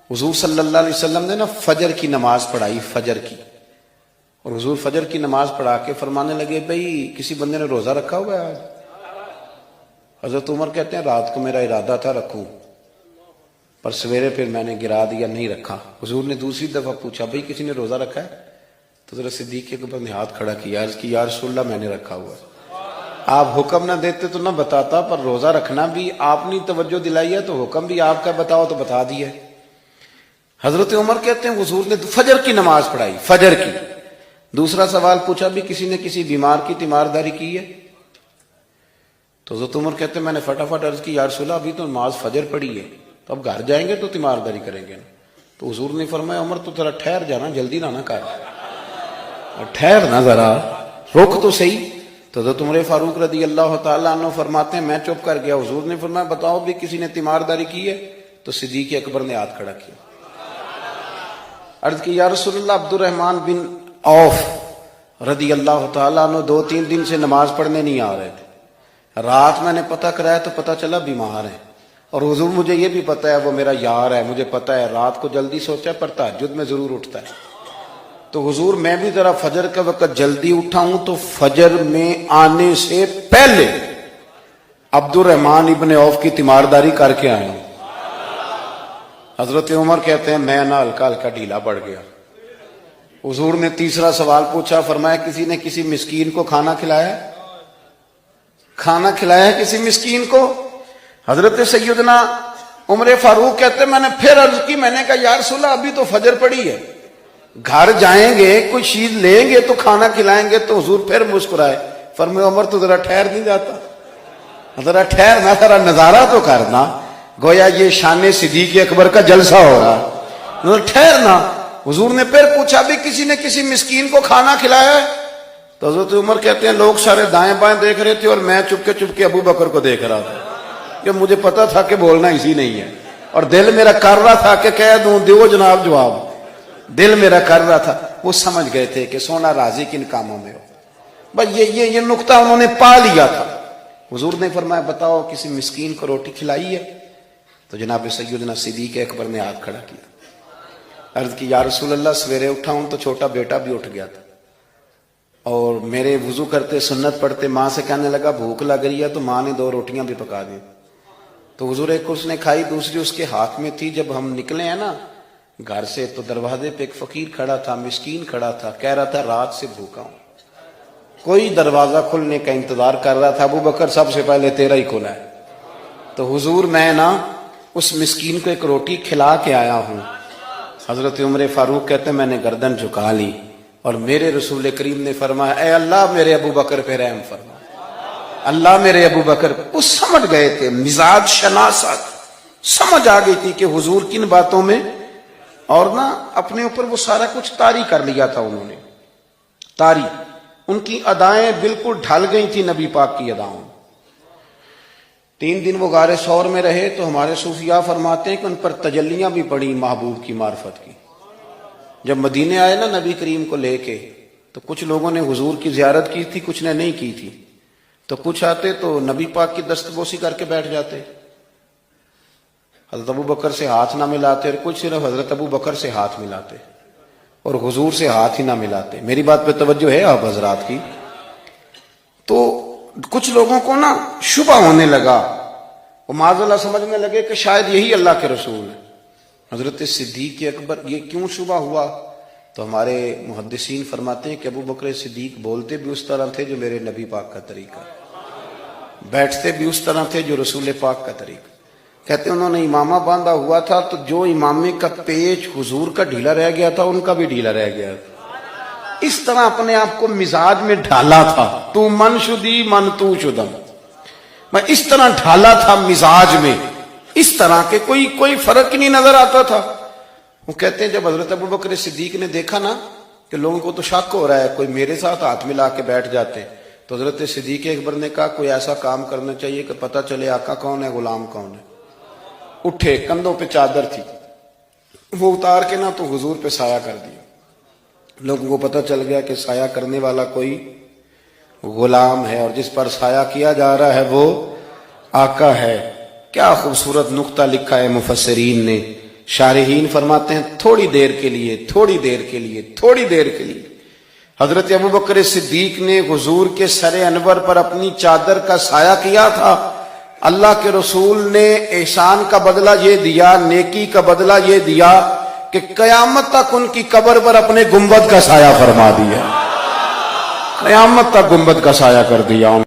حضور صلی اللہ علیہ وسلم نے نا فجر کی نماز پڑھائی، فجر کی، اور حضور فجر کی نماز پڑھا کے فرمانے لگے بھئی کسی بندے نے روزہ رکھا ہوا ہے آج؟ حضرت عمر کہتے ہیں رات کو میرا ارادہ تھا رکھوں، پر سویرے پھر میں نے گرا دیا، نہیں رکھا۔ حضور نے دوسری دفعہ پوچھا بھئی کسی نے روزہ رکھا ہے؟ تو حضرت صدیق کے اوپر نے ہاتھ کھڑا کیا، عرض کی یا رسول اللہ میں نے رکھا ہوا ہے۔ آپ حکم نہ دیتے تو نہ بتاتا، پر روزہ رکھنا بھی آپ نے توجہ دلائی ہے تو حکم بھی آپ کا بتاؤ تو بتا دیا ہے۔ حضرت عمر کہتے ہیں حضور نے فجر کی نماز پڑھائی، فجر کی۔ دوسرا سوال پوچھا بھی کسی نے کسی بیمار کی تیمارداری کی ہے؟ تو حضرت عمر کہتے ہیں میں نے فٹافٹ عرض کی یا رسول اللہ ابھی تو نماز فجر پڑھی ہے، تو اب گھر جائیں گے تو تیمارداری کریں گے نا۔ تو حضور نے فرمایا عمر تو ذرا ٹھہر جانا، جلدی نہ کر، ٹھہر نہ ذرا، رک تو صحیح۔ تو حضرت عمر فاروق رضی اللہ تعالیٰ عنہ فرماتے ہیں میں چپ کر گیا، حضور نے فرمایا بتاؤ بھی کسی نے تیمارداری کی ہے؟ تو صدیق اکبر نے ہاتھ کھڑا کیا، عرض کی یا رسول اللہ عبد الرحمن بن عوف رضی اللہ تعالیٰ عنہ 2-3 دن سے نماز پڑھنے نہیں آ رہے تھے، رات میں نے پتہ کرایا تو پتہ چلا بیمار ہیں، اور حضور مجھے یہ بھی پتہ ہے وہ میرا یار ہے، مجھے پتہ ہے رات کو جلدی سوچا پر تہجد میں ضرور اٹھتا ہے، تو حضور میں بھی ذرا فجر کا وقت جلدی اٹھا ہوں تو فجر میں آنے سے پہلے عبد الرحمن ابن عوف کی تیمارداری کر کے آیا ہوں۔ حضرت عمر کہتے ہیں میں نہ ہلکا ہلکا ڈھیلا پڑ گیا۔ حضور نے تیسرا سوال پوچھا، فرمایا کسی نے کسی مسکین کو کھانا کھلایا؟ کھانا کھلایا کسی مسکین کو؟ حضرت سیدنا عمر فاروق کہتے ہیں میں نے پھر عرض کی، میں نے کہا یا رسول اللہ ابھی تو فجر پڑی ہے، گھر جائیں گے کوئی چیز لیں گے تو کھانا کھلائیں گے۔ تو حضور پھر مسکرائے، فرمایا عمر تو ذرا ٹھہر نہیں جاتا، ذرا ٹھہر نہ، ذرا نظارہ تو کرنا، گویا یہ شان صدیق اکبر کا جلسہ ہو رہا، ٹھہرنا۔ حضور نے پھر پوچھا بھی کسی نے کسی مسکین کو کھانا کھلایا ہے؟ تو حضرت عمر کہتے ہیں لوگ سارے دائیں بائیں دیکھ رہے تھے اور میں چپ کے ابو بکر کو دیکھ رہا تھا، کہ مجھے پتا تھا کہ بولنا اسی نہیں ہے، اور دل میرا کر رہا تھا کہ کہہ دوں دیو جناب جواب، دل میرا کر رہا تھا۔ وہ سمجھ گئے تھے کہ سونا راضی کن کاموں میں ہو، بس یہ نقطہ انہوں نے پا لیا تھا۔ حضور نے فرمایا بتاؤ کسی مسکین کو روٹی کھلائی ہے؟ تو جناب سیدنا صدیق اکبر نے ہاتھ کھڑا کیا، عرض کی یا رسول اللہ سویرے اٹھا ہوں تو چھوٹا بیٹا بھی اٹھ گیا تھا، اور میرے وضو کرتے سنت پڑھتے ماں سے کہنے لگا بھوک لگ رہی ہے، تو ماں نے 2 روٹیاں بھی پکا دی، تو حضور ایک اس نے کھائی دوسری اس کے ہاتھ میں تھی۔ جب ہم نکلے ہیں نا گھر سے تو دروازے پہ ایک فقیر کھڑا تھا، مسکین کھڑا تھا، کہہ رہا تھا رات سے بھوکا ہوں، کوئی دروازہ کھلنے کا انتظار کر رہا تھا، ابو بکر سب سے پہلے تیرا ہی کھلا ہے۔ تو حضور میں نا اس مسکین کو ایک روٹی کھلا کے آیا ہوں۔ حضرت عمر فاروق کہتے ہیں میں نے گردن جھکا لی، اور میرے رسول کریم نے فرمایا اے اللہ میرے ابو بکر پہ رحم فرما، اللہ میرے ابو بکر۔ وہ سمجھ گئے تھے، مزاج شناست سمجھ آ گئی تھی کہ حضور کن باتوں میں، اور نا اپنے اوپر وہ سارا کچھ طاری کر لیا تھا انہوں نے، طاری، ان کی ادائیں بالکل ڈھل گئی تھی نبی پاک کی اداؤں۔ 3 دن وہ غار ثور میں رہے تو ہمارے صوفیاء فرماتے ہیں کہ ان پر تجلیاں بھی پڑی محبوب کی معرفت کی۔ جب مدینے آئے نا نبی کریم کو لے کے، تو کچھ لوگوں نے حضور کی زیارت کی تھی، کچھ نے نہیں کی تھی، تو کچھ آتے تو نبی پاک کی دستبوسی کر کے بیٹھ جاتے، حضرت ابو بکر سے ہاتھ نہ ملاتے، اور کچھ صرف حضرت ابو بکر سے ہاتھ ملاتے اور حضور سے ہاتھ ہی نہ ملاتے۔ میری بات پہ توجہ ہے آپ حضرات کی؟ تو کچھ لوگوں کو نا شبہ ہونے لگا، وہ معاذ اللہ سمجھنے لگے کہ شاید یہی اللہ کے رسول ہے۔ حضرت صدیق اکبر یہ کیوں شبہ ہوا؟ تو ہمارے محدثین فرماتے ہیں کہ ابو بکر صدیق بولتے بھی اس طرح تھے جو میرے نبی پاک کا طریقہ، بیٹھتے بھی اس طرح تھے جو رسول پاک کا طریقہ۔ کہتے ہیں انہوں نے امامہ باندھا ہوا تھا تو جو امامے کا پیچ حضور کا ڈھیلا رہ گیا تھا ان کا بھی ڈھیلا رہ گیا تھا، اس طرح اپنے آپ کو مزاج میں ڈھالا تھا، تو من شدی من تو شدم، میں اس طرح ڈھالا تھا مزاج میں، اس طرح کہ کوئی فرق ہی نہیں نظر آتا تھا۔ وہ کہتے ہیں جب حضرت ابو بکر صدیق نے دیکھا نا کہ لوگوں کو تو شک ہو رہا ہے، کوئی میرے ساتھ ہاتھ ملا کے بیٹھ جاتے، تو حضرت صدیق اکبر نے کہا کوئی ایسا کام کرنا چاہیے کہ پتہ چلے آقا کون ہے غلام کون ہے۔ اٹھے، کندھوں پہ چادر تھی، وہ اتار کے نا تو حضور پہ سایہ کر دیا، لوگوں کو پتہ چل گیا کہ سایہ کرنے والا کوئی غلام ہے، اور جس پر سایہ کیا جا رہا ہے وہ آقا ہے۔ کیا خوبصورت نقطہ لکھا ہے مفسرین نے، شارحین فرماتے ہیں تھوڑی دیر کے لیے، تھوڑی دیر کے لیے، تھوڑی دیر کے لیے حضرت ابوبکر صدیق نے حضور کے سر انور پر اپنی چادر کا سایہ کیا تھا۔ اللہ کے رسول نے احسان کا بدلہ یہ دیا، نیکی کا بدلہ یہ دیا کہ قیامت تک ان کی قبر پر اپنے گنبد کا سایہ فرما دیا، قیامت تک گنبد کا سایہ کر دیا۔